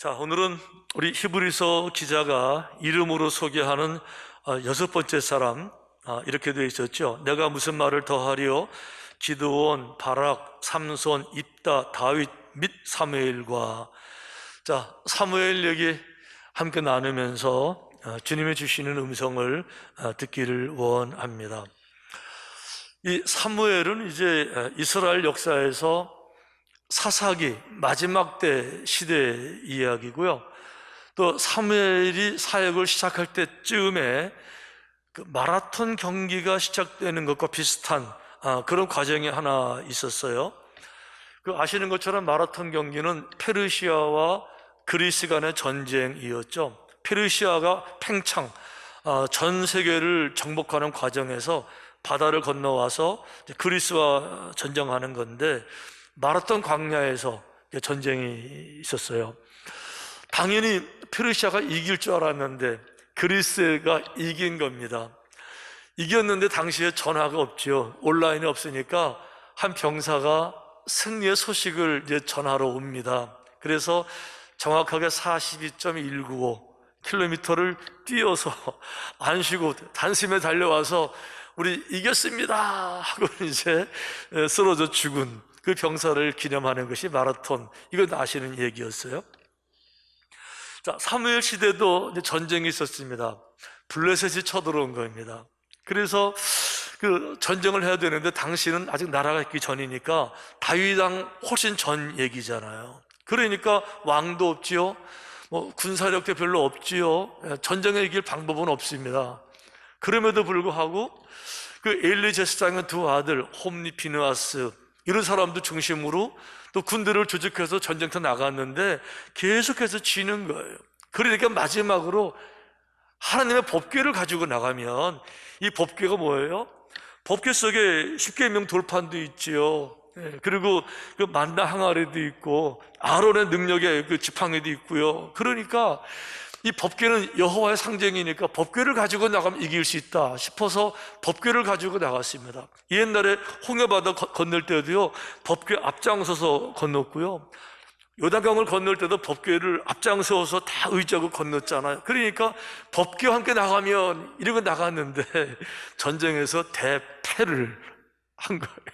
자, 오늘은 우리 히브리서 기자가 이름으로 소개하는 여섯 번째 사람, 이렇게 되어 있었죠. 내가 무슨 말을 더하리요? 기드온, 바락, 삼손, 입다, 다윗 및 사무엘과. 자, 사무엘 얘기 함께 나누면서 주님이 주시는 음성을 듣기를 원합니다. 이 사무엘은 이제 이스라엘 역사에서 사사기 마지막 때 시대의 이야기고요. 또 사무엘이 사역을 시작할 때쯤에 그 마라톤 경기가 시작되는 것과 비슷한 그런 과정이 하나 있었어요. 그 아시는 것처럼 마라톤 경기는 페르시아와 그리스 간의 전쟁이었죠. 페르시아가 팽창, 전 세계를 정복하는 과정에서 바다를 건너와서 그리스와 전쟁하는 건데, 마라톤 광야에서 전쟁이 있었어요. 당연히 페르시아가 이길 줄 알았는데 그리스가 이긴 겁니다. 이겼는데 당시에 전화가 없죠. 온라인이 없으니까 한 병사가 승리의 소식을 이제 전하러 옵니다. 그래서 정확하게 42.195km를 뛰어서 안 쉬고 단숨에 달려와서 우리 이겼습니다 하고 이제 쓰러져 죽은 그 병사를 기념하는 것이 마라톤, 이건 아시는 얘기였어요. 자, 사무엘 시대도 이제 전쟁이 있었습니다. 블레셋이 쳐들어온 겁니다. 그래서 그 전쟁을 해야 되는데 당시는 아직 나라가 있기 전이니까 다윗왕 훨씬 전 얘기잖아요. 그러니까 왕도 없지요, 군사력도 별로 없지요. 전쟁에 이길 방법은 없습니다. 그럼에도 불구하고 그 엘리 제사장의 두 아들 홈리, 비느하스, 이런 사람들 중심으로 또 군대를 조직해서 전쟁터 나갔는데 계속해서 지는 거예요. 그러니까 마지막으로 하나님의 법궤를 가지고 나가면, 이 법궤가 뭐예요? 법궤 속에 십계명 돌판도 있지요. 그리고 그 만나 항아리도 있고 아론의 능력의 그 지팡이도 있고요. 그러니까 이 법궤는 여호와의 상징이니까 법궤를 가지고 나가면 이길 수 있다 싶어서 법궤를 가지고 나갔습니다. 옛날에 홍해바다 건널 때도요, 법궤 앞장서서 건넜고요, 요단강을 건널 때도 법궤를 앞장서서 다 의지하고 건넜잖아요. 그러니까 법궤와 함께 나가면 이러고 나갔는데 전쟁에서 대패를 한 거예요.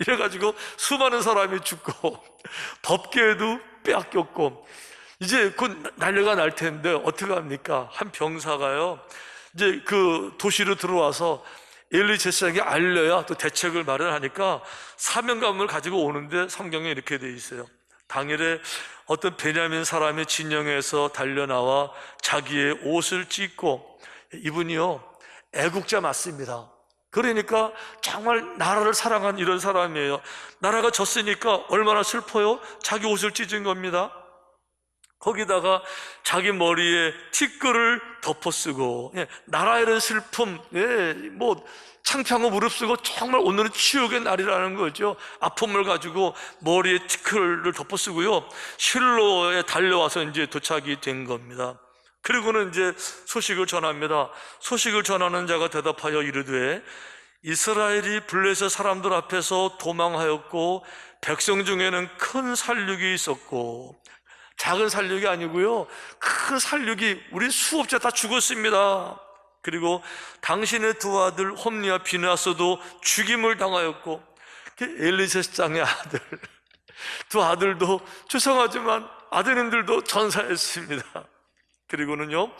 이래가지고 수많은 사람이 죽고 법궤도 빼앗겼고, 이제 곧 난리가 날 텐데 어떻게 합니까? 한 병사가요, 이제 그 도시로 들어와서 엘리 제사장이 알려야 또 대책을 마련하니까 사명감을 가지고 오는데 성경에 이렇게 돼 있어요. 당일에 어떤 베냐민 사람의 진영에서 달려나와 자기의 옷을 찢고, 이분이요 애국자 맞습니다. 그러니까 정말 나라를 사랑한 이런 사람이에요. 나라가 졌으니까 얼마나 슬퍼요? 자기 옷을 찢은 겁니다. 거기다가 자기 머리에 티끌을 덮어쓰고, 나라에 대한 슬픔, 창피한 거 무릅쓰고 정말 오늘은 치욕의 날이라는 거죠. 아픔을 가지고 머리에 티끌을 덮어쓰고요, 실로에 달려와서 이제 도착이 된 겁니다. 그리고는 이제 소식을 전합니다. 소식을 전하는 자가 대답하여 이르되, 이스라엘이 블레셋 사람들 앞에서 도망하였고 백성 중에는 큰 살육이 있었고, 작은 살육이 아니고요, 큰 살육이 우리 수없이 다 죽었습니다. 그리고 당신의 두 아들 홈리와 비느하스도 죽임을 당하였고, 엘리 제사장의 아들 두 아들도 죄송하지만 아드님들도 전사했습니다. 그리고는요,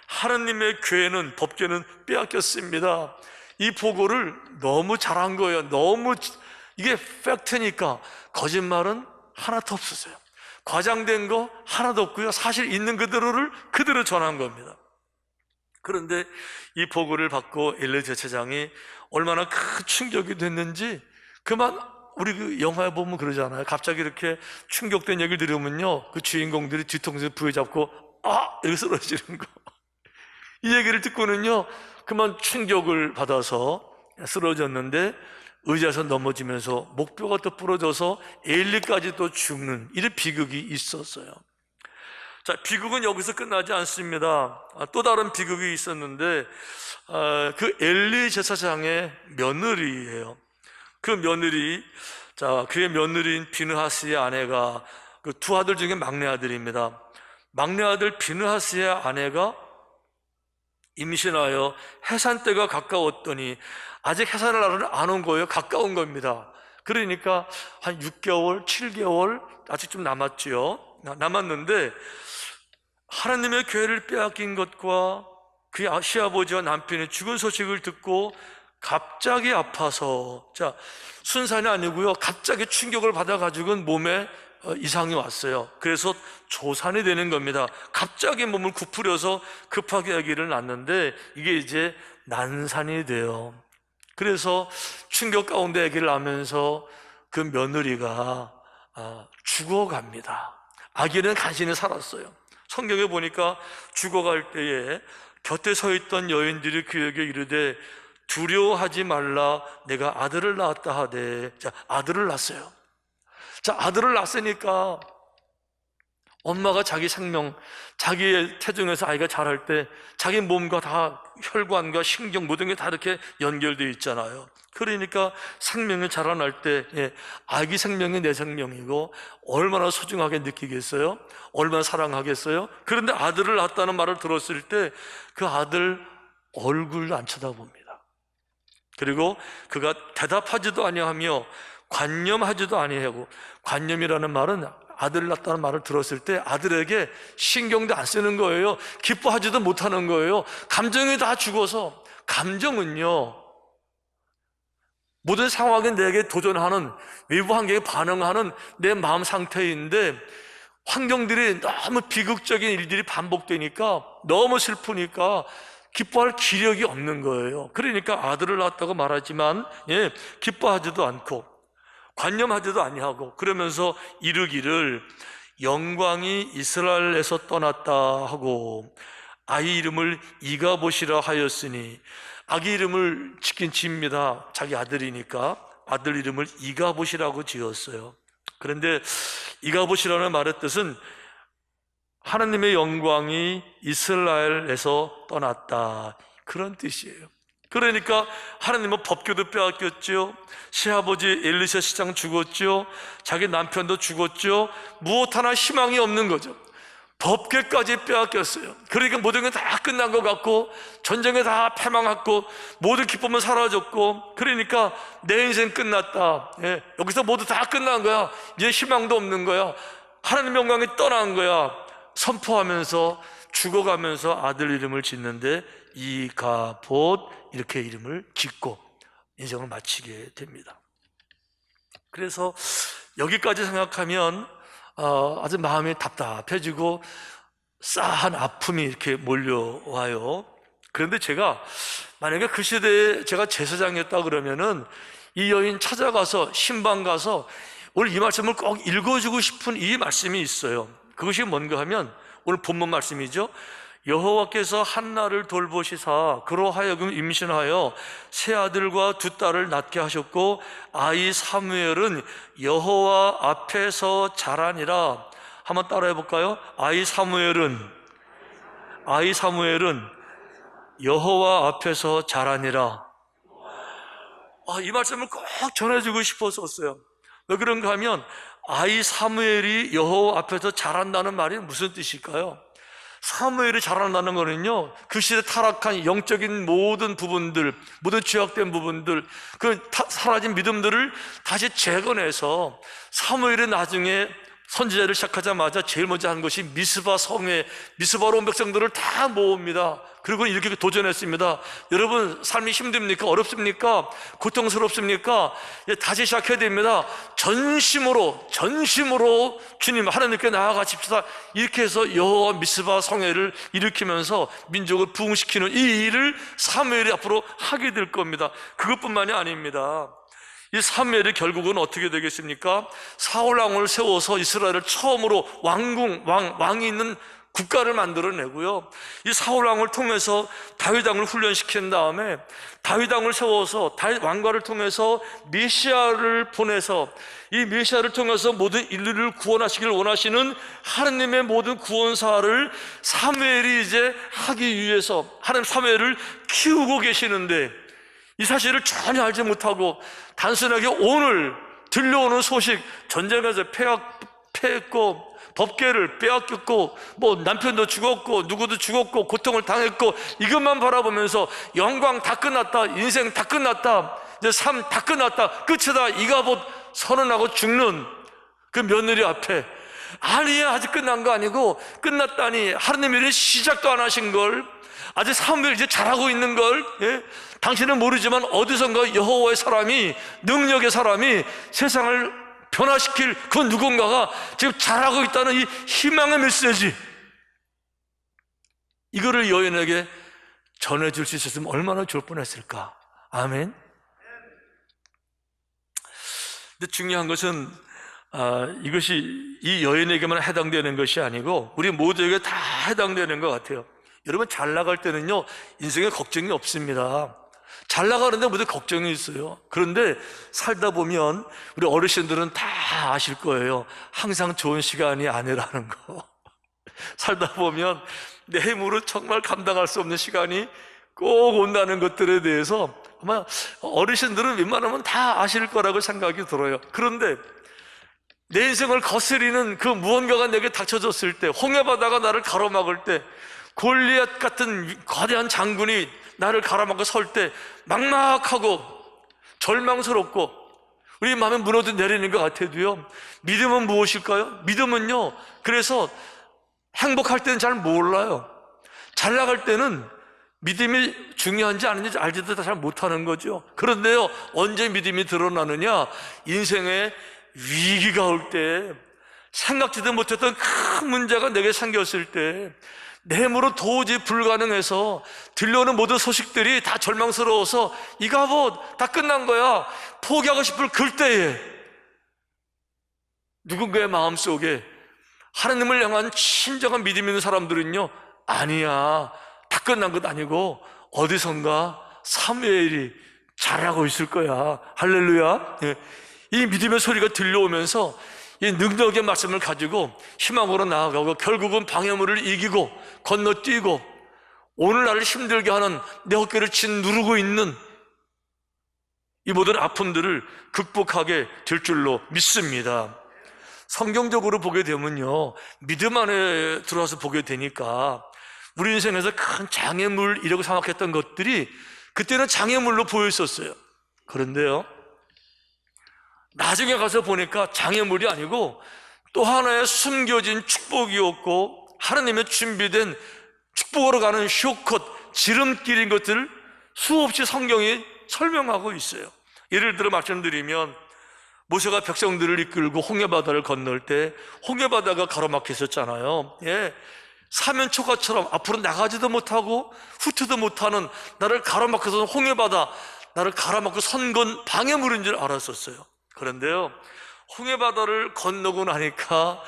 하나님의 궤는, 법궤는 빼앗겼습니다. 이 보고를 너무 잘한 거예요. 너무 이게 팩트니까 거짓말은 하나도 없었어요. 과장된 거 하나도 없고요, 사실 있는 그대로를 그대로 전한 겁니다. 그런데 이 보고를 받고 엘리 제사장이 얼마나 큰 충격이 됐는지, 그만 우리 그 영화에 보면 그러잖아요. 갑자기 이렇게 충격된 얘기를 들으면요, 그 주인공들이 뒤통수에 부여잡고 이렇게 쓰러지는 거. 이 얘기를 듣고는요, 그만 충격을 받아서 쓰러졌는데 의자에서 넘어지면서 목뼈가 또 부러져서 엘리까지 또 죽는 이런 비극이 있었어요. 자, 비극은 여기서 끝나지 않습니다. 또 다른 비극이 있었는데, 그 엘리 제사장의 며느리예요. 그 며느리, 자, 그의 며느리인 비느하스의 아내가 그 두 아들 중에 막내 아들입니다. 막내 아들 비느하스의 아내가 임신하여 해산 때가 가까웠더니 아직 해산의 날은 안 온 거예요. 가까운 겁니다. 그러니까 한 6개월, 7개월 아직 좀 남았지요. 남았는데 하나님의 교회를 빼앗긴 것과 그 시아버지와 남편의 죽은 소식을 듣고 갑자기 아파서, 자, 순산이 아니고요, 갑자기 충격을 받아가지고는 몸에 이상이 왔어요. 그래서 조산이 되는 겁니다. 갑자기 몸을 구부려서 급하게 아기를 낳는데 이게 이제 난산이 돼요. 그래서 충격 가운데 아기를 낳으면서 그 며느리가 죽어갑니다. 아기는 간신히 살았어요. 성경에 보니까 죽어갈 때에 곁에 서 있던 여인들이 그에게 이르되 두려워하지 말라, 내가 아들을 낳았다 하되. 자, 아들을 낳았어요. 자, 아들을 낳았으니까 엄마가 자기 생명, 자기의 태중에서 아이가 자랄 때 자기 몸과 다 혈관과 신경 모든 게 다 이렇게 연결되어 있잖아요. 그러니까 생명이 자라날 때 아기 생명이 내 생명이고 얼마나 소중하게 느끼겠어요? 얼마나 사랑하겠어요? 그런데 아들을 낳았다는 말을 들었을 때 그 아들 얼굴도 안 쳐다봅니다. 그리고 그가 대답하지도 아니하며 관념하지도 아니하고, 관념이라는 말은 아들을 낳았다는 말을 들었을 때 아들에게 신경도 안 쓰는 거예요. 기뻐하지도 못하는 거예요. 감정이 다 죽어서. 감정은요, 모든 상황에 내게 도전하는, 외부 환경에 반응하는 내 마음 상태인데 환경들이 너무 비극적인 일들이 반복되니까, 너무 슬프니까 기뻐할 기력이 없는 거예요. 그러니까 아들을 낳았다고 말하지만 기뻐하지도 않고 관념하지도 아니하고, 그러면서 이르기를 영광이 이스라엘에서 떠났다 하고 아이 이름을 이가봇이라 하였으니, 아기 이름을 지킨 지입니다. 자기 아들이니까 아들 이름을 이가봇이라고 지었어요. 그런데 이가봇이라는 말의 뜻은 하나님의 영광이 이스라엘에서 떠났다, 그런 뜻이에요. 그러니까 하나님은 법궤도 빼앗겼죠. 시아버지 엘리사 시장 죽었죠. 자기 남편도 죽었죠. 무엇 하나 희망이 없는 거죠. 법궤까지 빼앗겼어요. 그러니까 모든 게 다 끝난 것 같고, 전쟁에 다 패망했고, 모든 기쁨은 사라졌고, 그러니까 내 인생 끝났다. 여기서 모두 다 끝난 거야. 이제 희망도 없는 거야. 하나님의 영광이 떠난 거야. 선포하면서 죽어가면서 아들 이름을 짓는데 이가봇, 이렇게 이름을 짓고 인생을 마치게 됩니다. 그래서 여기까지 생각하면 아주 마음이 답답해지고 싸한 아픔이 이렇게 몰려와요. 그런데 제가 만약에 그 시대에 제가 제사장이었다 그러면은 이 여인 찾아가서 신방 가서 오늘 이 말씀을 꼭 읽어주고 싶은 이 말씀이 있어요. 그것이 뭔가 하면 오늘 본문 말씀이죠. 여호와께서 한나를 돌보시사 그로 하여금 임신하여 세 아들과 두 딸을 낳게 하셨고 아이 사무엘은 여호와 앞에서 자라니라. 한번 따라해 볼까요? 아이 사무엘은 여호와 앞에서 자라니라. 이 말씀을 꼭 전해주고 싶었었어요. 왜 그런가 하면 아이 사무엘이 여호와 앞에서 자란다는 말이 무슨 뜻일까요? 사무엘이 자라난다는 거는요, 그 시대 타락한 영적인 모든 부분들, 모든 죄악된 부분들, 그 사라진 믿음들을 다시 재건해서, 사무엘이 나중에 선지자를 시작하자마자 제일 먼저 한 것이 미스바 성에 미스바로 온 백성들을 다 모읍니다. 그리고 이렇게 도전했습니다. 여러분, 삶이 힘듭니까? 어렵습니까? 고통스럽습니까? 다시 시작해야 됩니다. 전심으로 주님 하나님께 나아가십시다. 이렇게 해서 여호와 미스바 성회를 일으키면서 민족을 부흥시키는 이 일을 사무엘이 앞으로 하게 될 겁니다. 그것뿐만이 아닙니다. 이 사무엘이 결국은 어떻게 되겠습니까? 사울 왕을 세워서 이스라엘을 처음으로 왕이 있는 국가를 만들어내고요, 이 사울 왕을 통해서 다윗 왕을 훈련시킨 다음에 다윗 왕을 세워서 다윗 왕가를 통해서 메시아를 보내서 이 메시아를 통해서 모든 인류를 구원하시길 원하시는 하나님의 모든 구원사를 사무엘이 이제 하기 위해서 하나님 사무엘을 키우고 계시는데, 이 사실을 전혀 알지 못하고 단순하게 오늘 들려오는 소식, 전쟁에서 패했고 법궤를 빼앗겼고 뭐 남편도 죽었고 누구도 죽었고 고통을 당했고 이것만 바라보면서 영광 다 끝났다, 인생 다 끝났다, 이제 삶 다 끝났다, 끝이다, 이가봇 선언하고 죽는 그 며느리 앞에, 아니야, 아직 끝난 거 아니고, 끝났다니 하나님 일이 시작도 안 하신 걸, 아직 삶을 이제 잘하고 있는 걸, 예? 당신은 모르지만 어디선가 여호와의 사람이, 능력의 사람이 세상을 변화시킬 그 누군가가 지금 잘하고 있다는 이 희망의 메시지, 이거를 여인에게 전해줄 수 있었으면 얼마나 좋을 뻔했을까. 아멘. 근데 중요한 것은 이것이 이 여인에게만 해당되는 것이 아니고 우리 모두에게 다 해당되는 것 같아요. 여러분, 잘 나갈 때는요 인생에 걱정이 없습니다. 잘 나가는데 무슨 걱정이 있어요. 그런데 살다 보면 우리 어르신들은 다 아실 거예요. 항상 좋은 시간이 아니라는 거. 살다 보면 내 힘으로 정말 감당할 수 없는 시간이 꼭 온다는 것들에 대해서 아마 어르신들은 웬만하면 다 아실 거라고 생각이 들어요. 그런데 내 인생을 거스리는 그 무언가가 내게 닥쳐졌을 때, 홍해바다가 나를 가로막을 때, 골리앗 같은 거대한 장군이 나를 가로막고 설 때 막막하고 절망스럽고 우리 마음에 무너져 내리는 것 같아도요, 믿음은 무엇일까요? 믿음은요, 그래서 행복할 때는 잘 몰라요. 잘 나갈 때는 믿음이 중요한지 아닌지 알지도 잘 못하는 거죠. 그런데요, 언제 믿음이 드러나느냐? 인생에 위기가 올 때, 생각지도 못했던 큰 문제가 내게 생겼을 때, 내 힘으로 도저히 불가능해서 들려오는 모든 소식들이 다 절망스러워서 이가 뭐 다 끝난 거야, 포기하고 싶을 그때에 누군가의 마음속에 하나님을 향한 진정한 믿음 있는 사람들은요, 아니야, 다 끝난 것 아니고 어디선가 사무엘이 잘하고 있을 거야. 할렐루야. 이 믿음의 소리가 들려오면서 이 능력의 말씀을 가지고 희망으로 나아가고 결국은 방해물을 이기고 건너뛰고 오늘날을 힘들게 하는 내 어깨를 짓누르고 있는 이 모든 아픔들을 극복하게 될 줄로 믿습니다. 성경적으로 보게 되면요, 믿음 안에 들어와서 보게 되니까 우리 인생에서 큰 장애물이라고 생각했던 것들이 그때는 장애물로 보였었어요. 그런데요, 나중에 가서 보니까 장애물이 아니고 또 하나의 숨겨진 축복이었고 하나님의 준비된 축복으로 가는 쇼컷, 지름길인 것들을 수없이 성경이 설명하고 있어요. 예를 들어 말씀드리면, 모세가 백성들을 이끌고 홍해바다를 건널 때 홍해바다가 가로막혔었잖아요. 예, 사면초가처럼 앞으로 나가지도 못하고 후퇴도 못하는 나를 가로막혀서 홍해바다, 나를 가로막고 선 건 방해물인 줄 알았었어요. 그런데요, 홍해바다를 건너고 나니까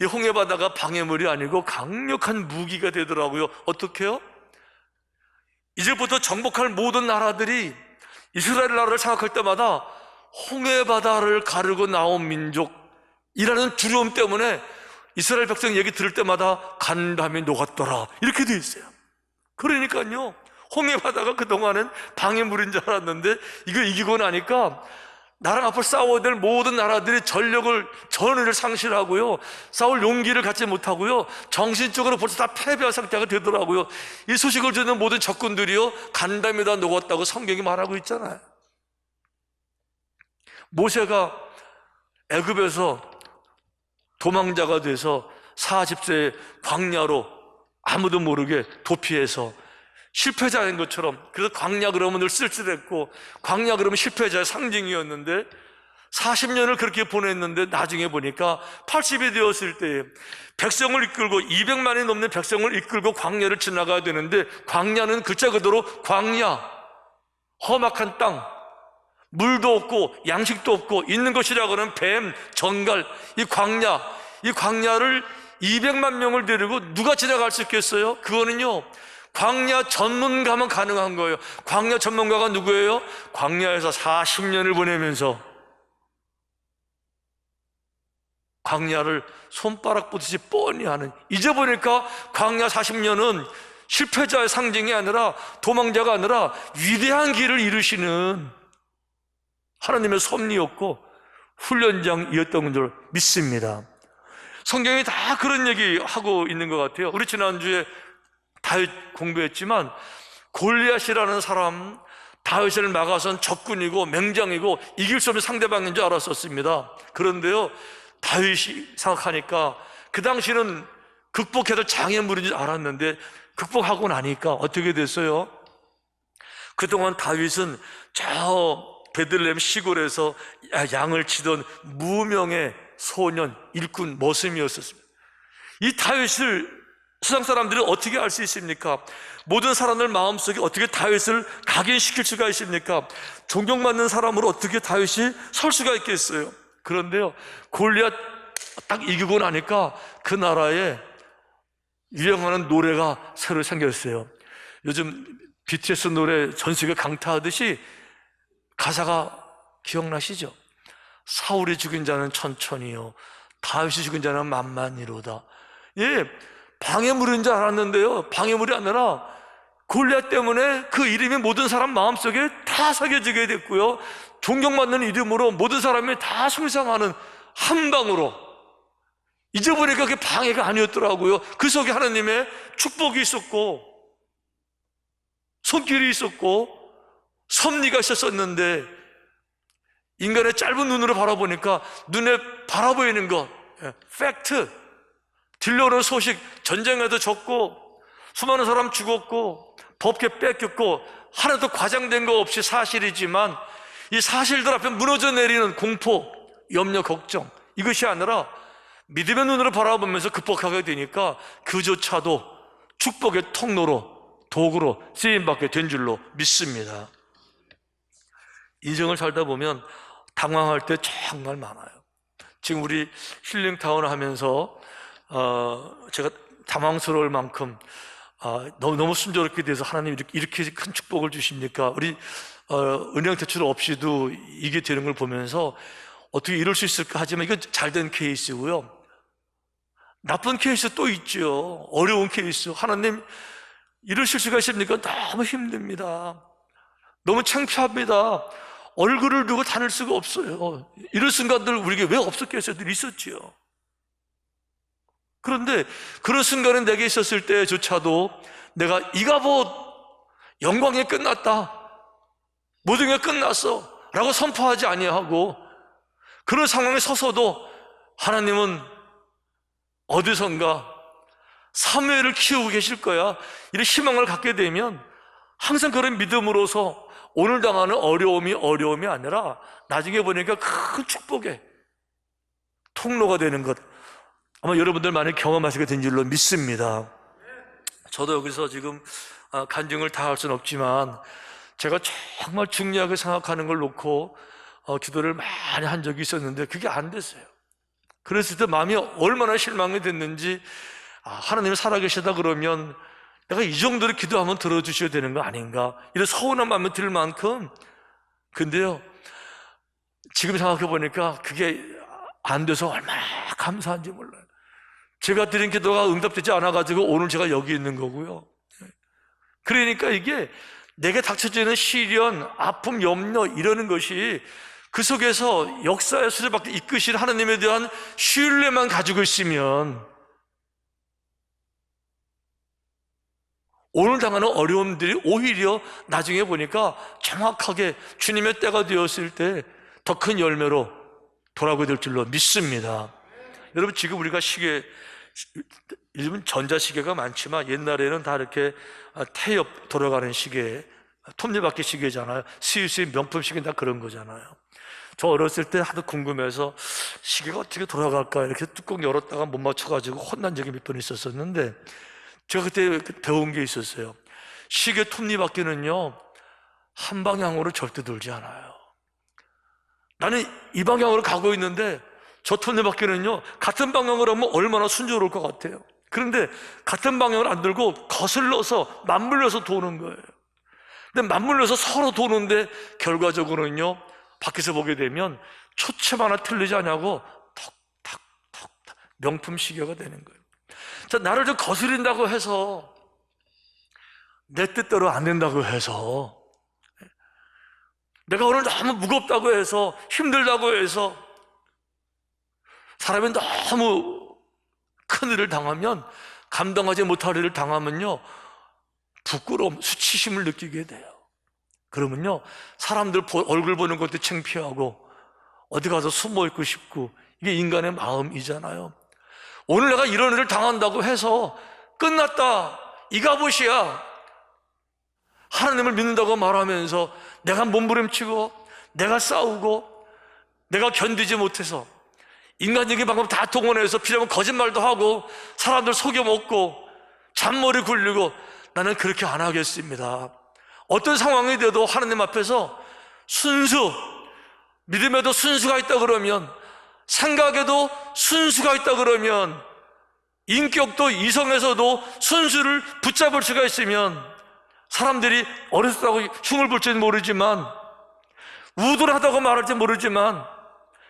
이 홍해바다가 방해물이 아니고 강력한 무기가 되더라고요. 어떻게요? 이제부터 정복할 모든 나라들이 이스라엘 나라를 생각할 때마다 홍해바다를 가르고 나온 민족이라는 두려움 때문에 이스라엘 백성 얘기 들을 때마다 간담이 녹았더라, 이렇게 돼 있어요. 그러니까요, 홍해바다가 그동안은 방해물인 줄 알았는데 이거 이기고 나니까 나랑 앞으로 싸워야 될 모든 나라들이 전의를 상실하고요, 싸울 용기를 갖지 못하고요, 정신적으로 벌써 다 패배한 상태가 되더라고요. 이 소식을 듣는 모든 적군들이요, 간담이 다 녹았다고 성경이 말하고 있잖아요. 모세가 애굽에서 도망자가 돼서 40세 광야로 아무도 모르게 도피해서 실패자인 것처럼, 그래서 광야 그러면 늘 쓸쓸했고 광야 그러면 실패자의 상징이었는데 40년을 그렇게 보냈는데 나중에 보니까 80이 되었을 때 백성을 이끌고 200만이 넘는 백성을 이끌고 광야를 지나가야 되는데, 광야는 글자 그대로 광야, 험악한 땅, 물도 없고 양식도 없고 있는 것이라고는 뱀, 정갈, 이 광야를 200만 명을 데리고 누가 지나갈 수 있겠어요? 그거는요, 광야 전문가만 가능한 거예요. 광야 전문가가 누구예요? 광야에서 40년을 보내면서 광야를 손바닥 보듯이 뻔히 하는, 이제 보니까 광야 40년은 실패자의 상징이 아니라, 도망자가 아니라 위대한 길을 이루시는 하나님의 섭리였고 훈련장이었던 줄 믿습니다. 성경이 다 그런 얘기 하고 있는 것 같아요. 우리 지난주에 다윗 공부했지만 골리앗이라는 사람, 다윗을 막아선 적군이고 맹장이고 이길 수 없는 상대방인 줄 알았었습니다. 그런데요, 다윗이 생각하니까 그 당시는 극복해야 될 장애물인 줄 알았는데 극복하고 나니까 어떻게 됐어요? 그동안 다윗은 저 베들레헴 시골에서 양을 치던 무명의 소년, 일꾼, 머슴이었었습니다. 이 다윗을 세상 사람들이 어떻게 알 수 있습니까? 모든 사람들 마음속에 어떻게 다윗을 각인시킬 수가 있습니까? 존경받는 사람으로 어떻게 다윗이 설 수가 있겠어요? 그런데요, 골리앗 딱 이기고 나니까 그 나라에 유행하는 노래가 새로 생겼어요. 요즘 BTS 노래 전 세계 강타하듯이 가사가 기억나시죠? 사울이 죽인 자는 천천히요, 다윗이 죽인 자는 만만히로다. 예, 방해물인 줄 알았는데요, 방해물이 아니라 골리앗 때문에 그 이름이 모든 사람 마음속에 다 새겨지게 됐고요, 존경받는 이름으로 모든 사람이 다 숭상하는 한 방으로, 이제 보니까 그게 방해가 아니었더라고요. 그 속에 하나님의 축복이 있었고 손길이 있었고 섭리가 있었는데, 인간의 짧은 눈으로 바라보니까 눈에 바라보이는 것, 팩트, 들려오는 소식, 전쟁에도 졌고 수많은 사람 죽었고 법계 뺏겼고 하나도 과장된 거 없이 사실이지만, 이 사실들 앞에 무너져 내리는 공포, 염려, 걱정, 이것이 아니라 믿음의 눈으로 바라보면서 극복하게 되니까 그조차도 축복의 통로로, 도구로 쓰임받게 된 줄로 믿습니다. 인생을 살다 보면 당황할 때 정말 많아요. 지금 우리 힐링타운 하면서 제가 당황스러울 만큼 너무 순조롭게 돼서 하나님 이렇게 큰 축복을 주십니까? 우리 은행 대출 없이도 이게 되는 걸 보면서 어떻게 이럴 수 있을까 하지만 이건 잘된 케이스고요, 나쁜 케이스 또 있죠. 어려운 케이스. 하나님 이러실 수가 있습니까? 너무 힘듭니다. 너무 창피합니다. 얼굴을 두고 다닐 수가 없어요. 이런 순간들 우리에게 왜 없었겠어요? 늘 있었지요. 그런데 그런 순간은 내게 있었을 때조차도 내가 이가봇 영광이 끝났다, 모든 게 끝났어 라고 선포하지 아니하고, 그런 상황에 서서도 하나님은 어디선가 사무엘을 키우고 계실 거야, 이런 희망을 갖게 되면 항상 그런 믿음으로서 오늘 당하는 어려움이 아니라 나중에 보니까 큰 축복의 통로가 되는 것, 아마 여러분들 많이 경험하시게 된 줄로 믿습니다. 저도 여기서 지금 간증을 다 할 수는 없지만 제가 정말 중요하게 생각하는 걸 놓고 기도를 많이 한 적이 있었는데 그게 안 됐어요. 그랬을 때 마음이 얼마나 실망이 됐는지, 하나님이 살아계시다 그러면 내가 이 정도로 기도하면 들어주셔야 되는 거 아닌가, 이런 서운한 마음이 들 만큼. 근데요, 지금 생각해 보니까 그게 안 돼서 얼마나 감사한지 몰라요. 제가 드린 기도가 응답되지 않아가지고 오늘 제가 여기 있는 거고요. 그러니까 이게 내게 닥쳐지는 시련, 아픔, 염려, 이러는 것이 그 속에서 역사의 수레바퀴 이끄실 하나님에 대한 신뢰만 가지고 있으면 오늘 당하는 어려움들이 오히려 나중에 보니까 정확하게 주님의 때가 되었을 때 더 큰 열매로 돌아오게 될 줄로 믿습니다. 여러분, 지금 우리가 시계, 요즘은 전자시계가 많지만 옛날에는 다 이렇게 태엽 돌아가는 시계, 톱니바퀴 시계잖아요. 스위스의 명품 시계는 다 그런 거잖아요. 저 어렸을 때 하도 궁금해서 시계가 어떻게 돌아갈까 이렇게 뚜껑 열었다가 못 맞춰가지고 혼난 적이 몇 번 있었었는데, 제가 그때 배운 게 있었어요. 시계 톱니바퀴는요, 한 방향으로 절대 돌지 않아요. 나는 이 방향으로 가고 있는데 저 톱니바퀴는요, 같은 방향으로 하면 얼마나 순조로울 것 같아요. 그런데 같은 방향을 안 들고 거슬러서 맞물려서 도는 거예요. 근데 맞물려서 서로 도는데 결과적으로는요, 밖에서 보게 되면 초점 하나 틀리지 않냐고 턱턱턱 명품 시계가 되는 거예요. 자, 나를 좀 거스린다고 해서, 내 뜻대로 안 된다고 해서, 내가 오늘 너무 무겁다고 해서, 힘들다고 해서, 사람이 너무 큰 일을 당하면, 감당하지 못할 일을 당하면요, 부끄러움, 수치심을 느끼게 돼요. 그러면요, 사람들 얼굴 보는 것도 창피하고 어디 가서 숨어 있고 싶고, 이게 인간의 마음이잖아요. 오늘 내가 이런 일을 당한다고 해서 끝났다, 이 값이야, 하나님을 믿는다고 말하면서 내가 몸부림치고 내가 싸우고 내가 견디지 못해서 인간적인 방법 다 동원해서 필요하면 거짓말도 하고 사람들 속여먹고 잔머리 굴리고, 나는 그렇게 안 하겠습니다. 어떤 상황이 돼도 하나님 앞에서 순수, 믿음에도 순수가 있다 그러면, 생각에도 순수가 있다 그러면, 인격도 이성에서도 순수를 붙잡을 수가 있으면, 사람들이 어렸다고 흉을 볼지는 모르지만, 우둔하다고 말할지 모르지만,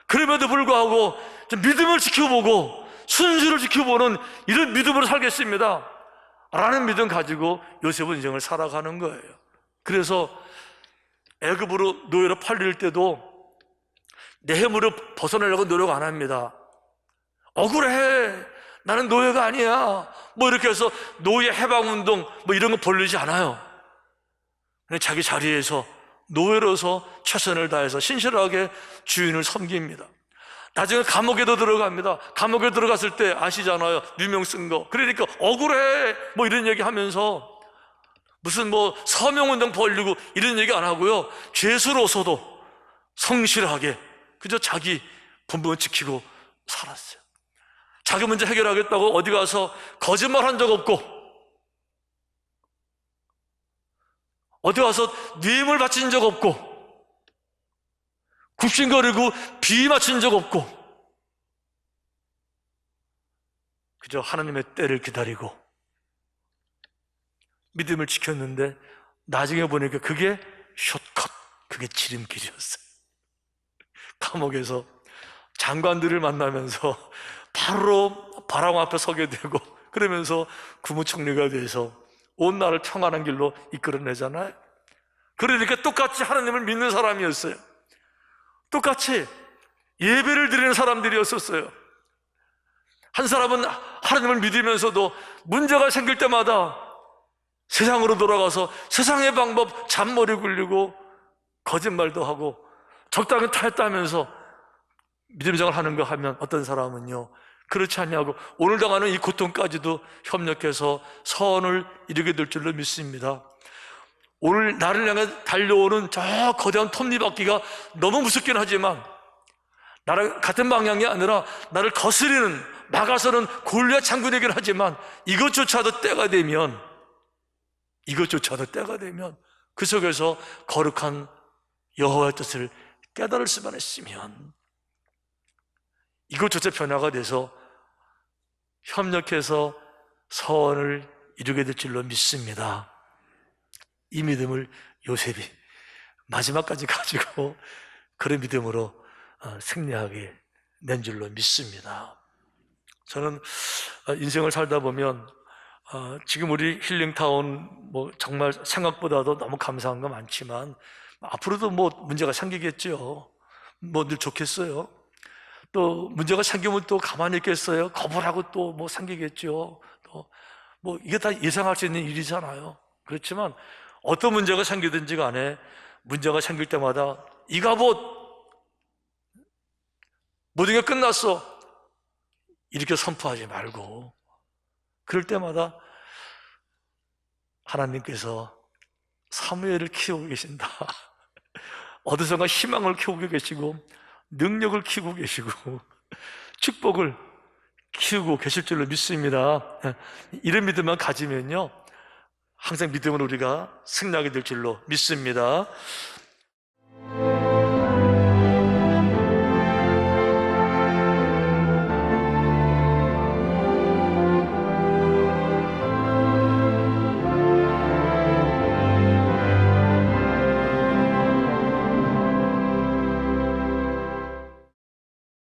그럼에도 불구하고 믿음을 지켜보고 순수를 지켜보는 이런 믿음으로 살겠습니다 라는 믿음 가지고 요셉은 인생을 살아가는 거예요. 그래서 애굽으로 노예로 팔릴 때도 내해물을 벗어나려고 노력 안 합니다. 억울해, 나는 노예가 아니야, 뭐 이렇게 해서 노예 해방운동 뭐 이런 거 벌리지 않아요. 그냥 자기 자리에서 노예로서 최선을 다해서 신실하게 주인을 섬깁니다. 나중에 감옥에도 들어갑니다. 감옥에 들어갔을 때 아시잖아요, 누명 쓴 거. 그러니까 억울해 뭐 이런 얘기 하면서 무슨 뭐 서명운동 벌리고 이런 얘기 안 하고요, 죄수로서도 성실하게 그저 자기 본분 지키고 살았어요. 자기 문제 해결하겠다고 어디 가서 거짓말 한 적 없고, 어디 가서 뇌물 바친 적 없고, 굽신거리고 비 맞춘 적 없고, 그저 하나님의 때를 기다리고 믿음을 지켰는데, 나중에 보니까 그게 숏컷, 그게 지름길이었어요. 감옥에서 장관들을 만나면서 바로 바람 앞에 서게 되고, 그러면서 국무총리가 돼서 온 나라를 평안한 길로 이끌어내잖아요. 그러니까 똑같이 하나님을 믿는 사람이었어요. 똑같이 예배를 드리는 사람들이었었어요. 한 사람은 하나님을 믿으면서도 문제가 생길 때마다 세상으로 돌아가서 세상의 방법 잔머리 굴리고 거짓말도 하고 적당히 타협하면서 믿음생활 하는 거 하면, 어떤 사람은요 그렇지 않냐고 오늘 당하는 이 고통까지도 협력해서 선을 이루게 될 줄로 믿습니다. 오늘 나를 향해 달려오는 저 거대한 톱니바퀴가 너무 무섭긴 하지만, 나랑 같은 방향이 아니라 나를 거스리는, 막아서는 골리앗 장군이긴 하지만, 이것조차도 때가 되면 그 속에서 거룩한 여호와의 뜻을 깨달을 수만 있으면 이것조차 변화가 돼서 협력해서 선을 이루게 될 줄로 믿습니다. 이 믿음을 요셉이 마지막까지 가지고 그런 믿음으로 승리하게 낸 줄로 믿습니다. 저는 인생을 살다 보면 지금 우리 힐링타운 뭐 정말 생각보다도 너무 감사한 거 많지만, 앞으로도 뭐 문제가 생기겠죠. 뭐 늘 좋겠어요. 또 문제가 생기면 또 가만히 있겠어요? 거부하고 또 뭐 생기겠죠. 또 뭐 이게 다 예상할 수 있는 일이잖아요. 그렇지만 어떤 문제가 생기든지 간에 문제가 생길 때마다 이가봇 모든 게 끝났어 이렇게 선포하지 말고, 그럴 때마다 하나님께서 사무엘을 키우고 계신다, 어디선가 희망을 키우고 계시고 능력을 키우고 계시고 축복을 키우고 계실 줄로 믿습니다. 이런 믿음만 가지면요 항상 믿음으로 우리가 승리하게 될 줄로 믿습니다.